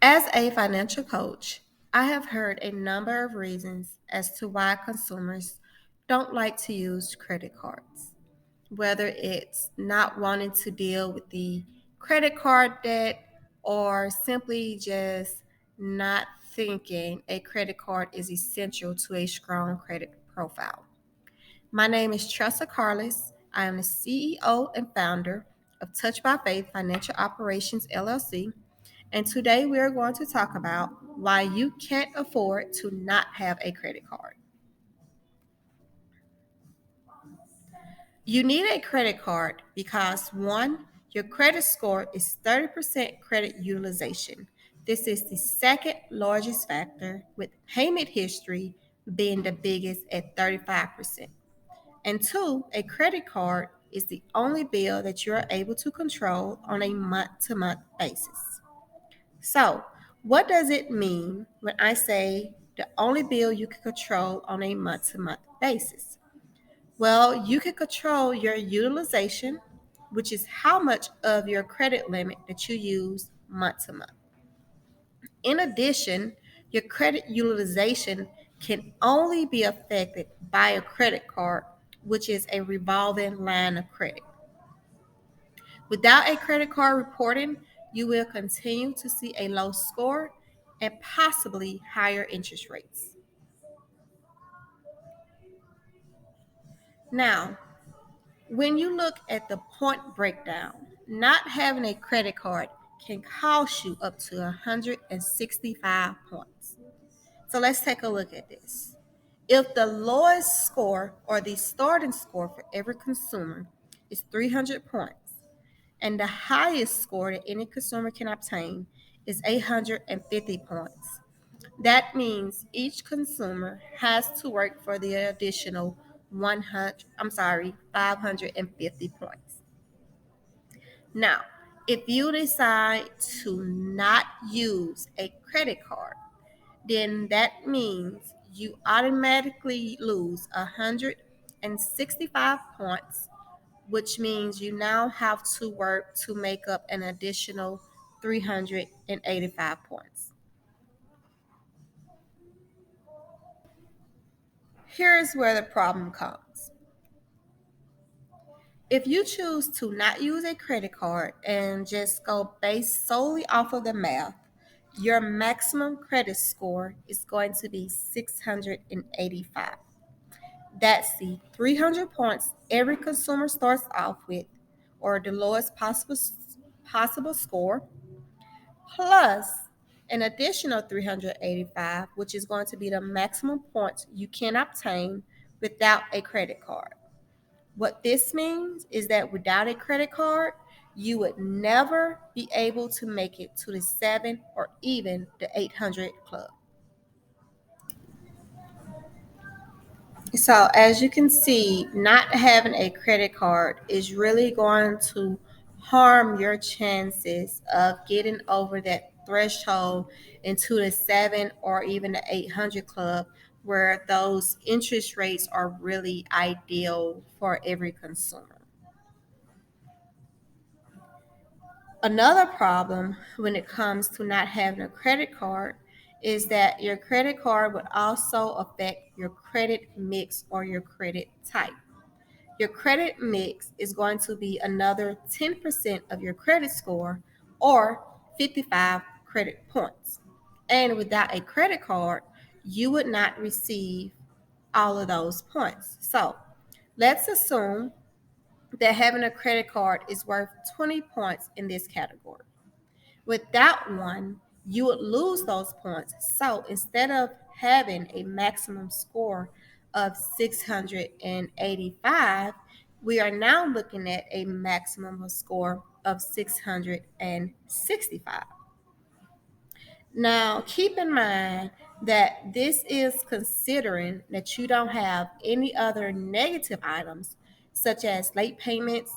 As a financial coach, I have heard a number of reasons as to why consumers don't like to use credit cards, whether it's not wanting to deal with the credit card debt or simply just not thinking a credit card is essential to a strong credit profile. My name is Tressa Carlos. I am the CEO and founder of Touch by Faith Financial Operations LLC. And today we are going to talk about why you can't afford to not have a credit card. You need a credit card because one, your credit score is 30% credit utilization. This is the second largest factor, with payment history being the biggest at 35%. And two, a credit card is the only bill that you're able to control on a month to month basis. So, what does it mean when I say the only bill you can control on a month to month basis? Well, you can control your utilization, which is how much of your credit limit that you use month to month. In addition, your credit utilization can only be affected by a credit card, which is a revolving line of credit. Without a credit card reporting, you will continue to see a low score and possibly higher interest rates. Now, when you look at the point breakdown, not having a credit card can cost you up to 165 points. So let's take a look at this. If the lowest score or the starting score for every consumer is 300 points, and the highest score that any consumer can obtain is 850 points. That means each consumer has to work for the additional 550 points. Now, if you decide to not use a credit card, then that means you automatically lose 165 points, which means you now have to work to make up an additional 385 points. Here's where the problem comes. If you choose to not use a credit card and just go based solely off of the math, your maximum credit score is going to be 685. That's the 300 points every consumer starts off with, or the lowest possible score, plus an additional 385, which is going to be the maximum points you can obtain without a credit card. What this means is that without a credit card, you would never be able to make it to the 7 or even the 800 club. So, as you can see, not having a credit card is really going to harm your chances of getting over that threshold into the 7 or even the 800 club, where those interest rates are really ideal for every consumer. Another problem when it comes to not having a credit card is that your credit card would also affect your credit mix or your credit type. Your credit mix is going to be another 10% of your credit score, or 55 credit points. And without a credit card, you would not receive all of those points. So let's assume that having a credit card is worth 20 points in this category. Without one, you would lose those points. So instead of having a maximum score of 685, we are now looking at a maximum score of 665. Now, keep in mind that this is considering that you don't have any other negative items, such as late payments,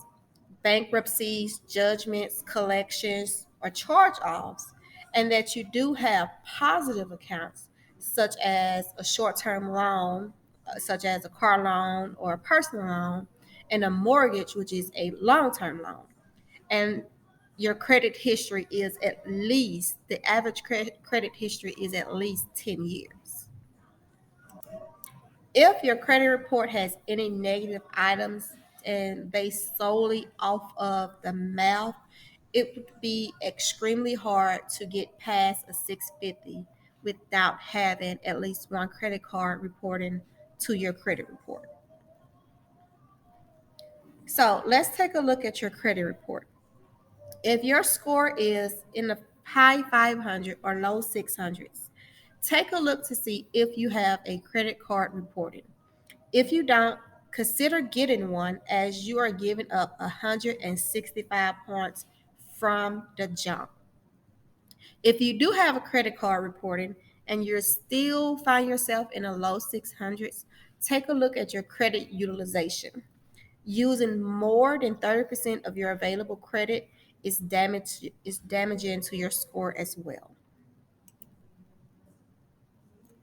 bankruptcies, judgments, collections, or charge offs, and that you do have positive accounts, such as a short term loan, such as a car loan or a personal loan, and a mortgage, which is a long term loan. And your credit history is at least, the average credit history is at least 10 years. If your credit report has any negative items and based solely off of the math, it would be extremely hard to get past a 650 without having at least one credit card reporting to your credit report. So let's take a look at your credit report. If your score is in the high 500 or low 600s, take a look to see if you have a credit card reporting. If you don't, consider getting one as you are giving up 165 points from the jump. If you do have a credit card reporting and you're still find yourself in the low 600s, take a look at your credit utilization. Using more than 30% of your available credit is damaging to your score as well.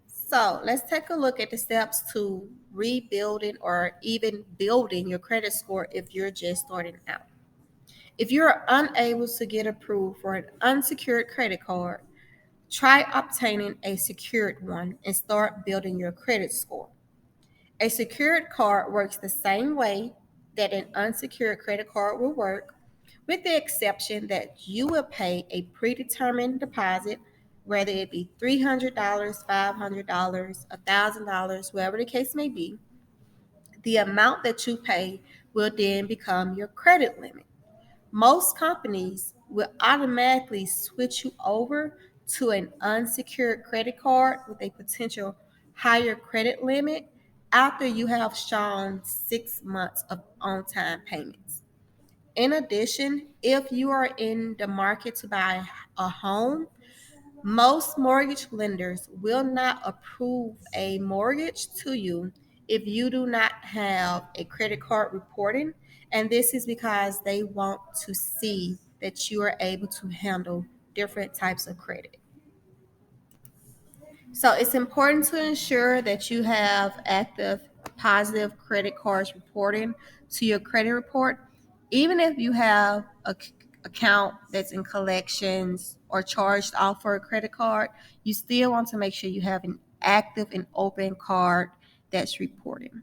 So let's take a look at the steps to rebuilding or even building your credit score if you're just starting out. If you're unable to get approved for an unsecured credit card, try obtaining a secured one and start building your credit score. A secured card works the same way that an unsecured credit card will work, with the exception that you will pay a predetermined deposit, whether it be $300, $500, $1,000, whatever the case may be. The amount that you pay will then become your credit limit. Most companies will automatically switch you over to an unsecured credit card with a potential higher credit limit after you have shown 6 months of on time payments. In addition, if you are in the market to buy a home, most mortgage lenders will not approve a mortgage to you if you do not have a credit card reporting, and this is because they want to see that you are able to handle different types of credit. So it's important to ensure that you have active positive credit cards reporting to your credit report. Even if you have a account that's in collections or charged off for a credit card, you still want to make sure you have an active and open card that's reporting.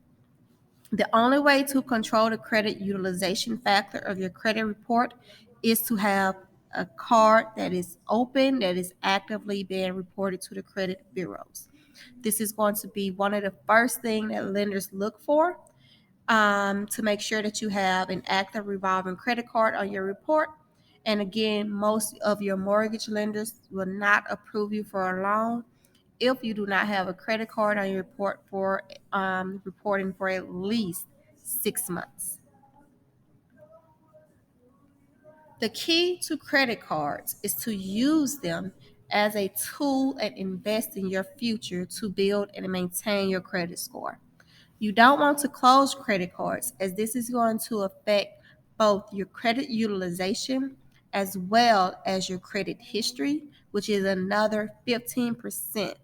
The only way to control the credit utilization factor of your credit report is to have a card that is open, that is actively being reported to the credit bureaus. This is going to be one of the first things that lenders look for, to make sure that you have an active revolving credit card on your report. And again, most of your mortgage lenders will not approve you for a loan if you do not have a credit card on your report for reporting for at least 6 months. The key to credit cards is to use them as a tool and invest in your future to build and maintain your credit score. You don't want to close credit cards as this is going to affect both your credit utilization as well as your credit history, which is another 15%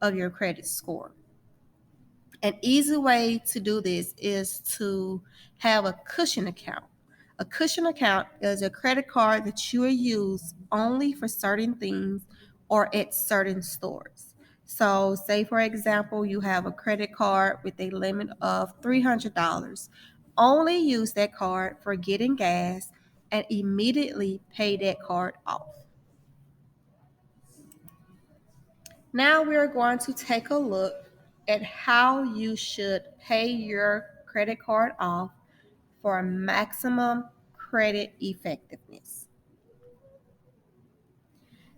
of your credit score. An easy way to do this is to have a cushion account. A cushion account is a credit card that you will use only for certain things or at certain stores. So, say for example, you have a credit card with a limit of $300. Only use that card for getting gas and immediately pay that card off. Now we're going to take a look at how you should pay your credit card off for maximum credit effectiveness.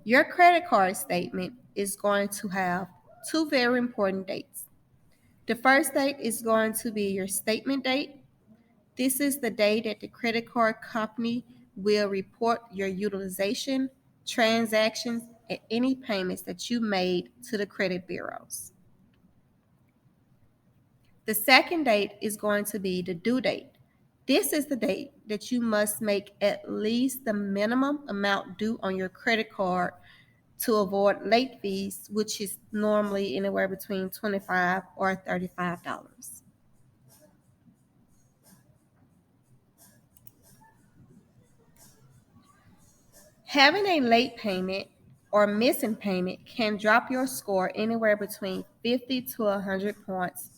Your credit card statement is going to have two very important dates. The first date is going to be your statement date. This is the day that the credit card company will report your utilization, transactions, and any payments that you made to the credit bureaus. The second date is going to be the due date. This is the date that you must make at least the minimum amount due on your credit card to avoid late fees, which is normally anywhere between $25 or $35. Having a late payment or missing payment can drop your score anywhere between 50 to 100 points.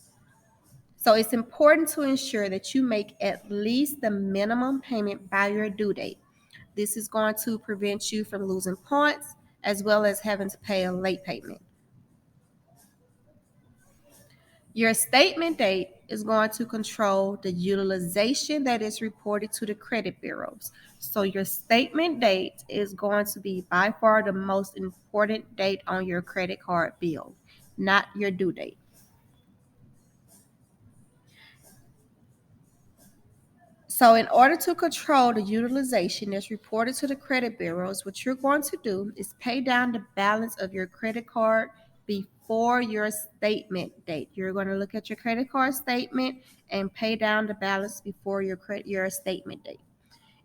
So it's important to ensure that you make at least the minimum payment by your due date. This is going to prevent you from losing points as well as having to pay a late payment. Your statement date is going to control the utilization that is reported to the credit bureaus. So your statement date is going to be by far the most important date on your credit card bill, not your due date. So in order to control the utilization that's reported to the credit bureaus, what you're going to do is pay down the balance of your credit card before your statement date. You're going to look at your credit card statement and pay down the balance before your statement date.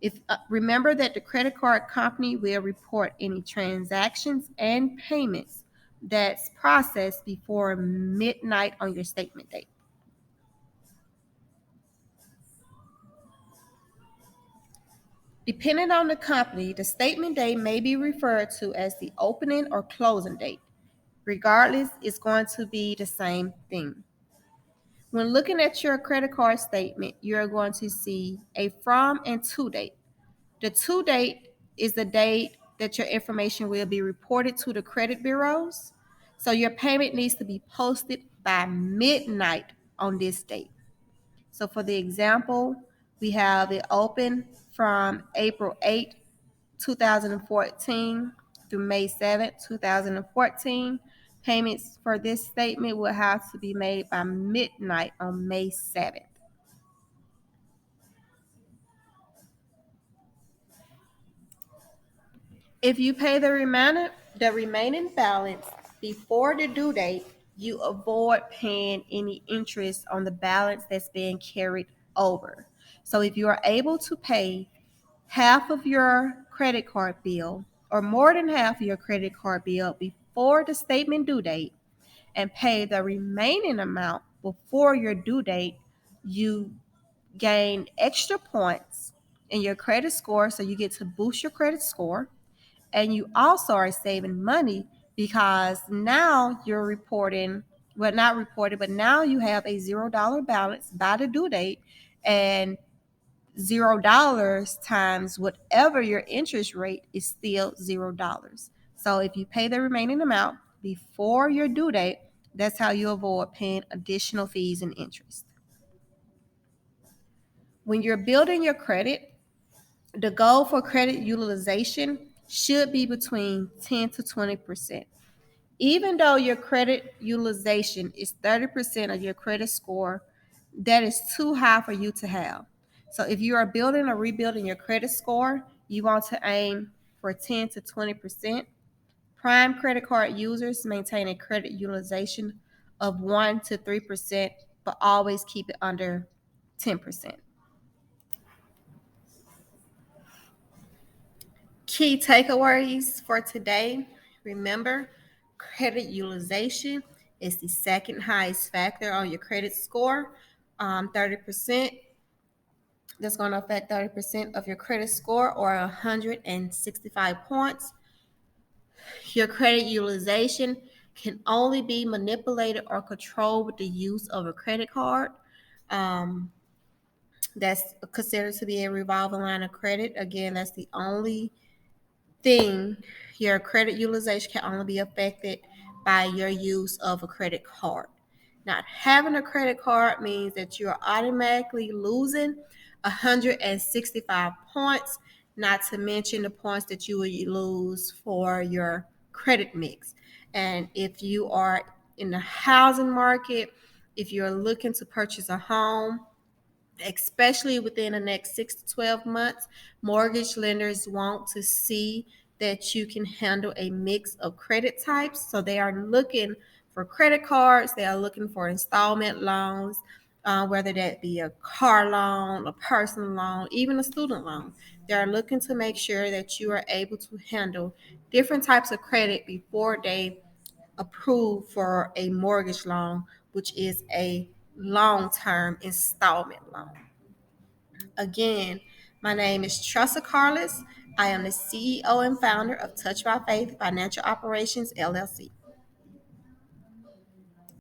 If remember that the credit card company will report any transactions and payments that's processed before midnight on your statement date. Depending on the company, the statement date may be referred to as the opening or closing date. Regardless, it's going to be the same thing. When looking at your credit card statement, you're going to see a from and to date. The to date is the date that your information will be reported to the credit bureaus. So your payment needs to be posted by midnight on this date. So for the example, we have it open from April 8th, 2014 through May 7th, 2014. Payments for this statement will have to be made by midnight on May 7th. If you pay the remaining balance before the due date, you avoid paying any interest on the balance that's being carried over. So if you are able to pay half of your credit card bill or more than half of your credit card bill before the statement due date and pay the remaining amount before your due date, you gain extra points in your credit score. So you get to boost your credit score. And you also are saving money because now you're reporting, well, not reported, but now you have a $0 balance by the due date, and $0 times whatever your interest rate is still $0. So if you pay the remaining amount before your due date, that's how you avoid paying additional fees and interest. When you're building your credit, the goal for credit utilization should be between 10 to 20%. Even though your credit utilization is 30% of your credit score, that is too high for you to have. So if you are building or rebuilding your credit score, you want to aim for 10 to 20%. Prime credit card users maintain a credit utilization of 1 to 3%, but always keep it under 10%. Key takeaways for today. Remember, credit utilization is the second highest factor on your credit score. 30%, that's going to affect 30% of your credit score or 165 points. Your credit utilization can only be manipulated or controlled with the use of a credit card. Um, that's considered to be a revolving line of credit. Again, that's the only thing. Your credit utilization can only be affected by your use of a credit card. Not having a credit card means that you're automatically losing 165 points, not to mention the points that you would lose for your credit mix. And if you are in the housing market, if you're looking to purchase a home, especially within the next 6 to 12 months, mortgage lenders want to see that you can handle a mix of credit types. So they are looking for credit cards, they are looking for installment loans, whether that be a car loan, a personal loan, even a student loan. They are looking to make sure that you are able to handle different types of credit before they approve for a mortgage loan, which is a long term installment loan. Again, my name is Tressa Carlos. I am the CEO and founder of Touch by Faith Financial Operations LLC.